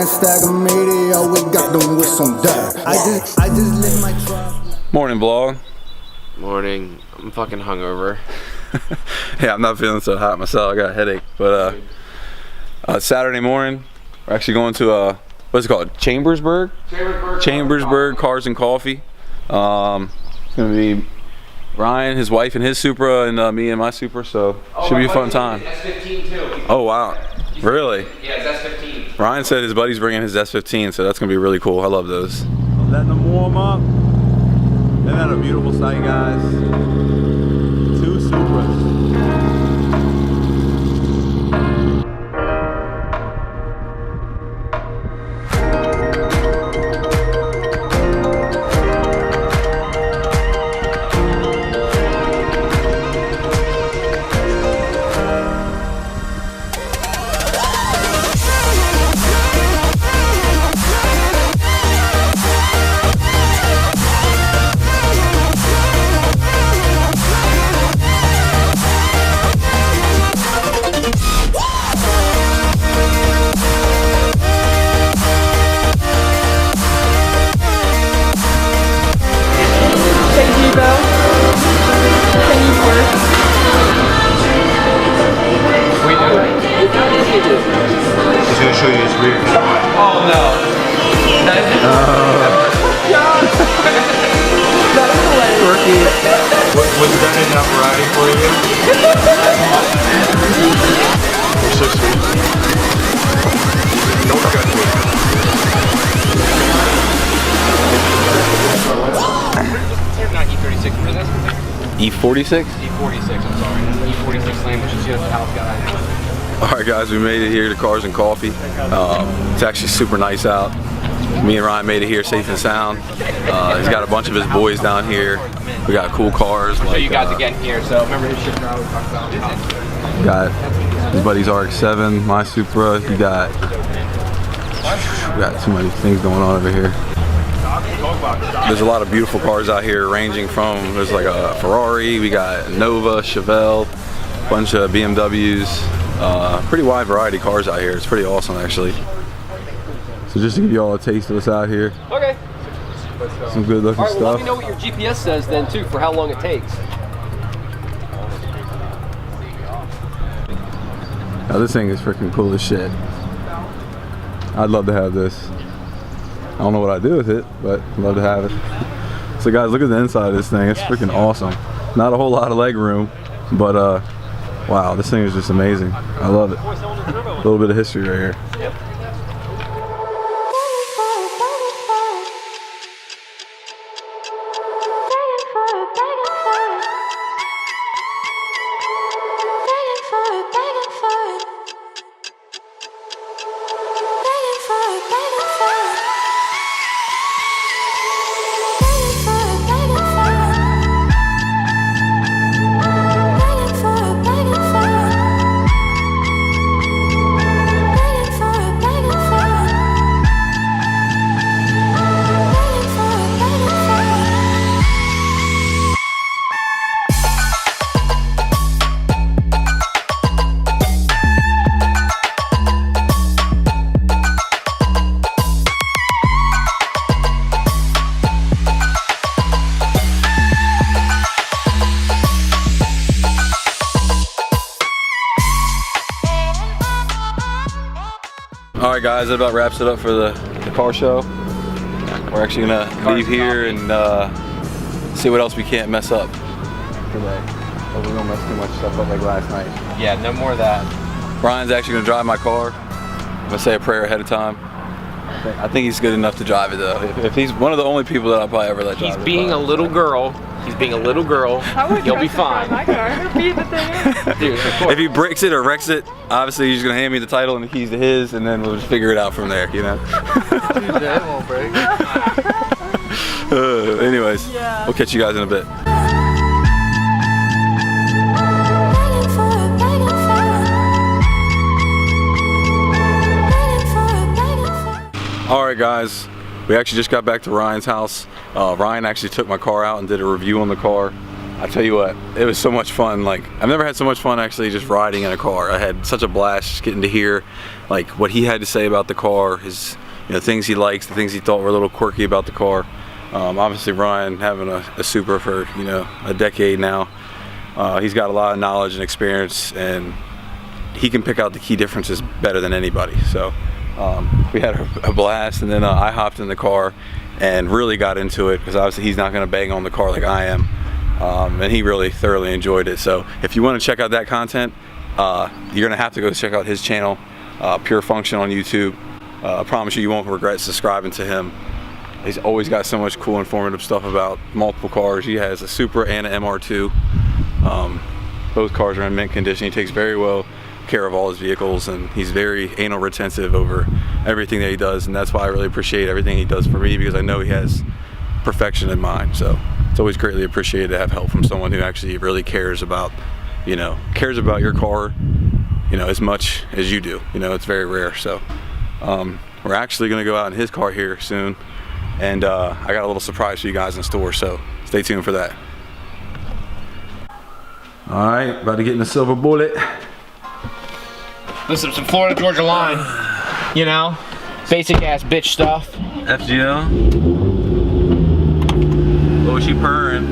Stagger media, we got them with some dirt. I just live my truck. Morning, vlog. Morning. I'm fucking hungover. Yeah, I'm not feeling so hot myself. I got a headache. But Saturday morning, we're actually going to what's it called? Chambersburg? Chambersburg Cars and Coffee. It's gonna be Ryan, his wife, and his Supra, and me and my Supra. So should be a fun time. S15 too. Oh wow, really? Yeah, it's S15. Ryan said his buddy's bringing his S15, so that's gonna be really cool. I love those. Letting them warm up. Isn't that a beautiful sight, guys? 2 Supras. He's gonna show you his rear. Oh no. Was that enough riding for you? You're so sweet. Don't forget to Not E36. E46? E46, I'm sorry. E46 lane, which is just the house guy. Alright guys, we made it here to Cars and Coffee. It's actually super nice out. Me and Ryan made it here safe and sound. He's got a bunch of his boys down here. We got cool cars. I'll show you guys again here, so remember his shit car we talked about. Got his buddy's RX-7, my Supra. We got too many things going on over here. There's a lot of beautiful cars out here, ranging from, there's like a Ferrari, we got Nova, Chevelle, a bunch of BMWs. Pretty wide variety of cars out here. It's pretty awesome, actually. So just to give you all a taste of what's out here. Okay. Some good looking All right, well, stuff. let me know what your GPS says then too, for how long it takes. Now this thing is freaking cool as shit. I'd love to have this. I don't know what I'd do with it, but I'd love to have it. So guys, look at the inside of this thing. It's freaking awesome. Not a whole lot of leg room, but wow, this thing is just amazing. I love it. A little bit of history right here. Alright guys, that about wraps it up for the car show. We're actually gonna leave here and see what else we can't mess up today. Hope we don't mess too much stuff up like last night. Yeah, no more of that. Ryan's actually gonna drive my car. I'm gonna say a prayer ahead of time. I think he's good enough to drive it though. If he's one of the only people that I'll probably ever let drive it. He's being a little girl. He's being a little girl. He'll be fine. My car. Dude, of course. If he breaks it or wrecks it, obviously he's gonna hand me the title and the keys to his, and then we'll just figure it out from there, you know? That won't break. Anyways, we'll catch you guys in a bit. Alright guys, we actually just got back to Ryan's house. Ryan actually took my car out and did a review on the car. I tell you what, it was so much fun. Like, I've never had so much fun actually just riding in a car. I had such a blast just getting to hear like what he had to say about the car, his things he likes, the things he thought were a little quirky about the car. Obviously Ryan having a Supra for a decade now, he's got a lot of knowledge and experience, and he can pick out the key differences better than anybody. So we had a blast, and then I hopped in the car and really got into it because obviously he's not going to bang on the car like I am, and he really thoroughly enjoyed it. So if you want to check out that content, you're going to have to go check out his channel, Pure Function on YouTube. I promise you won't regret subscribing to him. He's always got so much cool, informative stuff about multiple cars. He has a Supra and an MR2. Both cars are in mint condition. He takes very well care of all his vehicles, and he's very anal retentive over everything that he does, and that's why I really appreciate everything he does for me, because I know he has perfection in mind. So it's always greatly appreciated to have help from someone who actually really cares about your car, as much as you do. It's very rare. So we're actually going to go out in his car here soon, and I got a little surprise for you guys in store, so stay tuned for that. All right, about to get in the silver bullet. Listen, some Florida Georgia line, basic ass bitch stuff. FGL. Oh, she purring.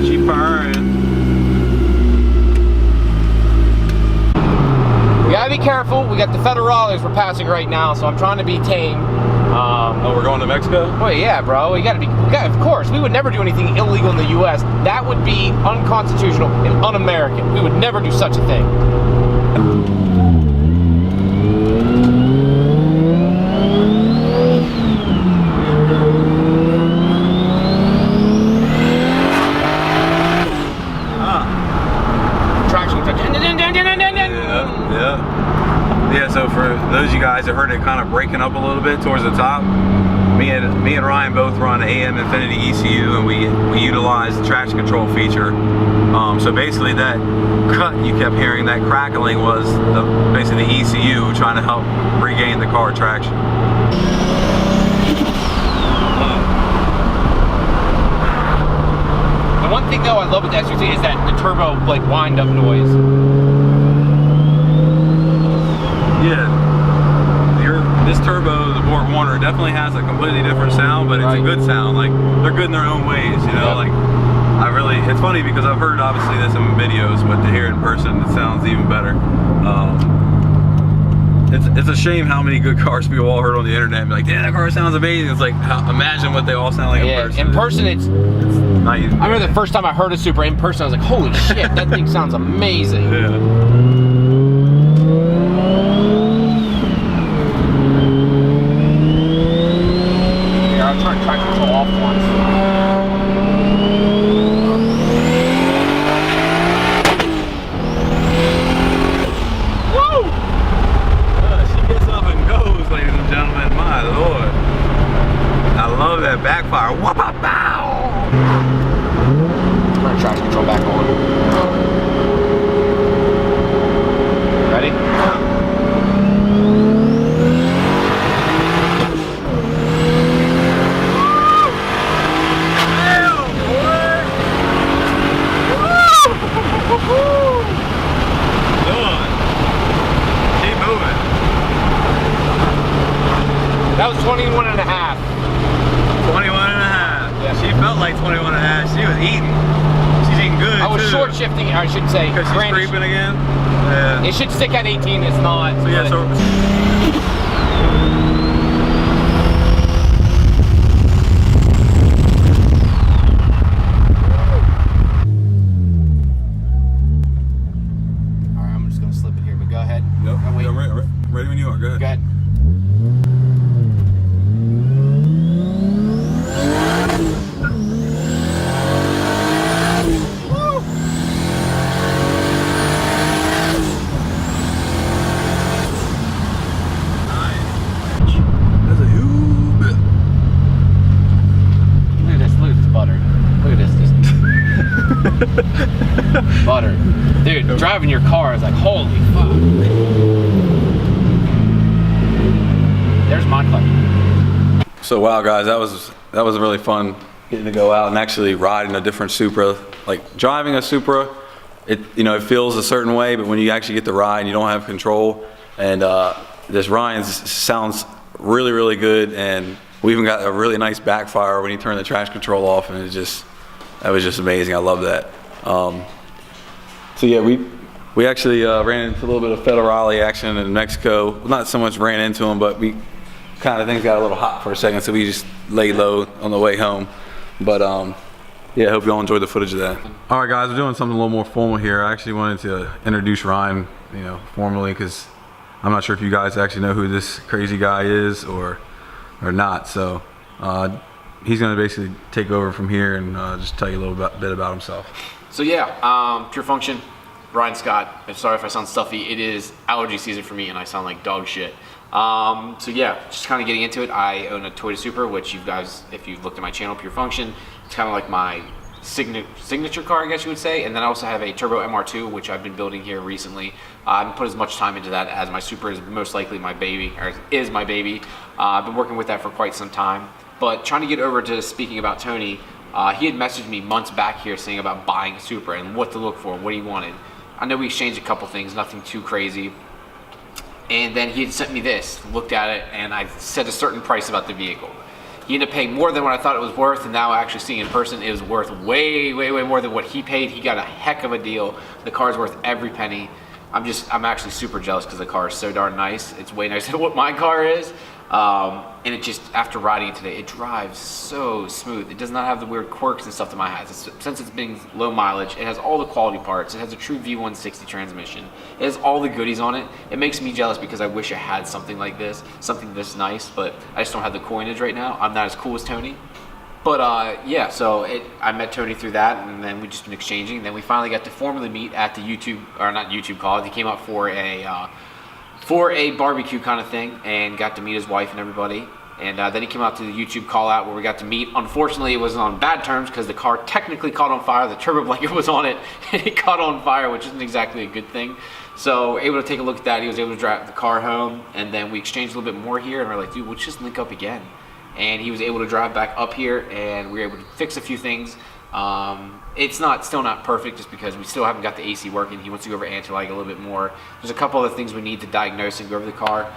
She purring. We gotta be careful. We got the federales we're passing right now, so I'm trying to be tame. Oh, we're going to Mexico? Oh yeah, bro. Of course, we would never do anything illegal in the U.S. That would be unconstitutional and un-American. We would never do such a thing. Yeah, so for those of you guys that heard it kind of breaking up a little bit towards the top, me and Ryan both run AM Infinity ECU, and we utilize the traction control feature. So basically that cut you kept hearing, that crackling, was basically the ECU trying to help regain the car traction. The one thing though I love with the SUV is that the turbo wind up noise. Yeah, this turbo, the Bort Warner, definitely has a completely different sound, but it's a good sound. Like, they're good in their own ways, Like, it's funny because I've heard obviously this in videos, but to hear it in person, it sounds even better. It's a shame how many good cars people all heard on the internet and be like, damn, that car sounds amazing. It's like, imagine what they all sound like in person. In person, it's not even I remember the first time I heard a Supra in person, I was like, holy shit, that thing sounds amazing. Yeah. Traction control off once. Woo! She gets up and goes, ladies and gentlemen. My lord. I love that backfire. Whoop-a-bow! Turn traction control back on. Ready? That was 21 and a half. 21 and a half. Yeah. She felt like 21 and a half. She was eating. She's eating good, I was too. short shifting, I should say. Because she's creeping again? Yeah. It should stick at 18, it's not. So yeah, so... Alright, I'm just going to slip it here, but go ahead. Nope. Oh, wait. I'm ready when you are. Go ahead. Go ahead. Butter. Dude, driving your car is like, holy fuck. There's my clutch. So wow, guys, that was really fun getting to go out and actually ride in a different Supra like driving a Supra, it feels a certain way, but when you actually get the ride, you don't have control. And this Ryan's sounds really, really good, and we even got a really nice backfire when you turn the traction control off, and that was just amazing. I love that. So yeah, we actually ran into a little bit of federale action in Mexico. Not so much ran into them, but we kind of things got a little hot for a second, so we just laid low on the way home. But yeah, I hope you all enjoyed the footage of that. All right, guys, we're doing something a little more formal here. I actually wanted to introduce Ryan, formally, because I'm not sure if you guys actually know who this crazy guy is or not. So he's going to basically take over from here and just tell you a little bit about himself. So yeah, Pure Function, Ryan Scott. I'm sorry if I sound stuffy. It is allergy season for me, and I sound like dog shit. So yeah, just kind of getting into it. I own a Toyota Supra, which you guys, if you've looked at my channel, Pure Function, it's kind of like my signature car, I guess you would say. And then I also have a Turbo MR2, which I've been building here recently. I haven't put as much time into that as my Supra is most likely my baby, or is my baby. I've been working with that for quite some time. But trying to get over to speaking about Tony, he had messaged me months back here saying about buying a Supra and what to look for, what he wanted. I know we exchanged a couple things, nothing too crazy. And then he had sent me this, looked at it, and I said a certain price about the vehicle. He ended up paying more than what I thought it was worth, and now actually seeing it in person, it was worth way, way, way more than what he paid. He got a heck of a deal. The car is worth every penny. I'm actually super jealous because the car is so darn nice. It's way nicer than what my car is. And it just, after riding it today, it drives so smooth. It does not have the weird quirks and stuff that mine has. Since it's being low mileage, it has all the quality parts. It has a true V160 transmission. It has all the goodies on it. It makes me jealous because I wish I had something like this, something this nice, but I just don't have the coinage right now. I'm not as cool as Tony. But yeah, so I met Tony through that, and then we just been exchanging. And then we finally got to formally meet at the not YouTube call. He came out for a barbecue kind of thing and got to meet his wife and everybody. And then he came out to the YouTube call out where we got to meet. Unfortunately, it wasn't on bad terms because the car technically caught on fire. The turbo blanket was on it and it caught on fire, which isn't exactly a good thing. So able to take a look at that. He was able to drive the car home, and then we exchanged a little bit more here, and we're like, dude, let's just link up again. And he was able to drive back up here, and we were able to fix a few things. It's still not perfect just because we still haven't got the AC working. He wants to go over anti-lag a little bit more. There's a couple other things we need to diagnose and go over the car.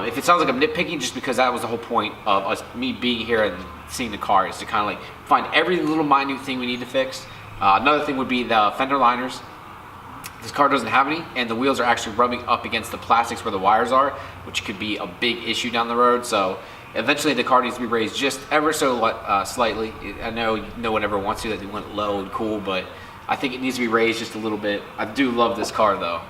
If it sounds like I'm nitpicking, just because that was the whole point of me being here and seeing the car, is to kind of like find every little minute thing we need to fix. Another thing would be the fender liners. This car doesn't have any, and the wheels are actually rubbing up against the plastics where the wires are, which could be a big issue down the road. So eventually the car needs to be raised just ever so slightly. I know no one ever wants to, that they want it low and cool, but I think it needs to be raised just a little bit. I do love this car though.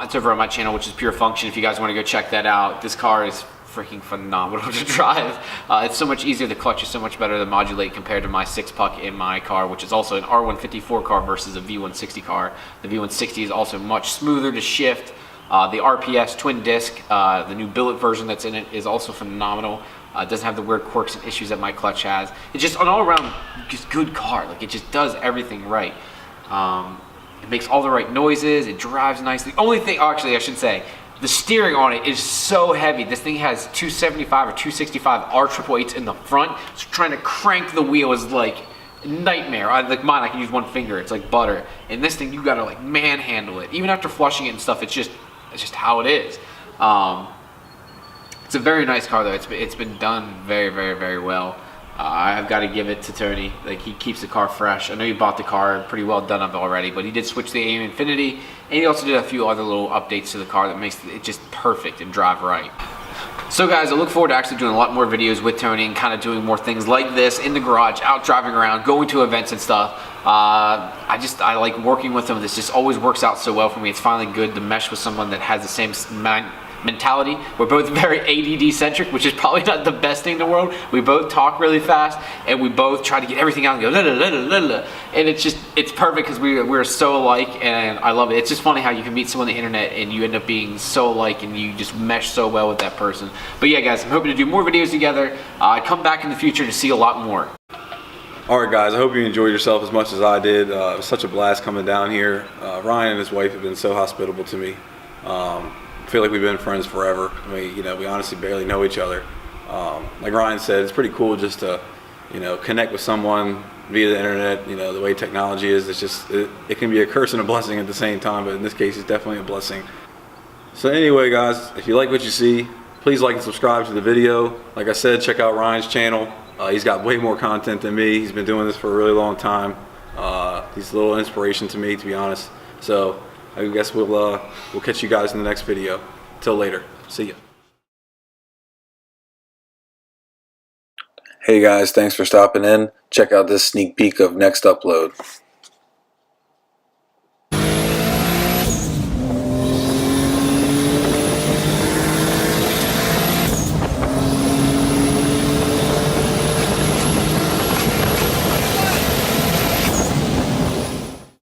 It's over on my channel, which is Pure Function. If you guys want to go check that out, this car is freaking phenomenal to drive. It's so much easier. The clutch is so much better to modulate compared to my 6-puck in my car, which is also an R154 car versus a V160 car. The V160 is also much smoother to shift. The RPS twin disc, the new billet version that's in it, is also phenomenal. It doesn't have the weird quirks and issues that my clutch has. It's just an all-around just good car. Like, it just does everything right. It makes all the right noises. It drives nicely. The only thing, actually, I should say, the steering on it is so heavy. This thing has 275 or 265 R888s in the front. So trying to crank the wheel is like a nightmare. Like mine, I can use one finger. It's like butter. And this thing, you gotta like manhandle it. Even after flushing it and stuff, it's just how it is. It's a very nice car though. It's been done very, very, very well. I've got to give it to Tony. Like, he keeps the car fresh. I know he bought the car pretty well done up already, but he did switch the AM Infinity, and he also did a few other little updates to the car that makes it just perfect and drive right. So guys, I look forward to actually doing a lot more videos with Tony and kind of doing more things like this in the garage, out driving around, going to events and stuff. I like working with him. This just always works out so well for me. It's finally good to mesh with someone that has the same mentality. We're both very ADD centric, which is probably not the best thing in the world. We both talk really fast, and we both try to get everything out and go la, la, la, la, la. And it's perfect because we're so alike, and I love it. It's just funny how you can meet someone on the internet and you end up being so alike and you just mesh so well with that person. But yeah guys, I'm hoping to do more videos together. Come back in the future to see a lot more. Alright guys, I hope you enjoyed yourself as much as I did. It was such a blast coming down here. Ryan and his wife have been so hospitable to me. I feel like we've been friends forever. We honestly barely know each other. Like Ryan said, it's pretty cool just to, you know, connect with someone via the internet. You know, the way technology is, it's just, it can be a curse and a blessing at the same time, but in this case, it's definitely a blessing. So anyway, guys, if you like what you see, please like and subscribe to the video. Like I said, check out Ryan's channel. He's got way more content than me. He's been doing this for a really long time. He's a little inspiration to me, to be honest. So I guess we'll catch you guys in the next video. Till later. See ya. Hey guys, thanks for stopping in. Check out this sneak peek of next upload.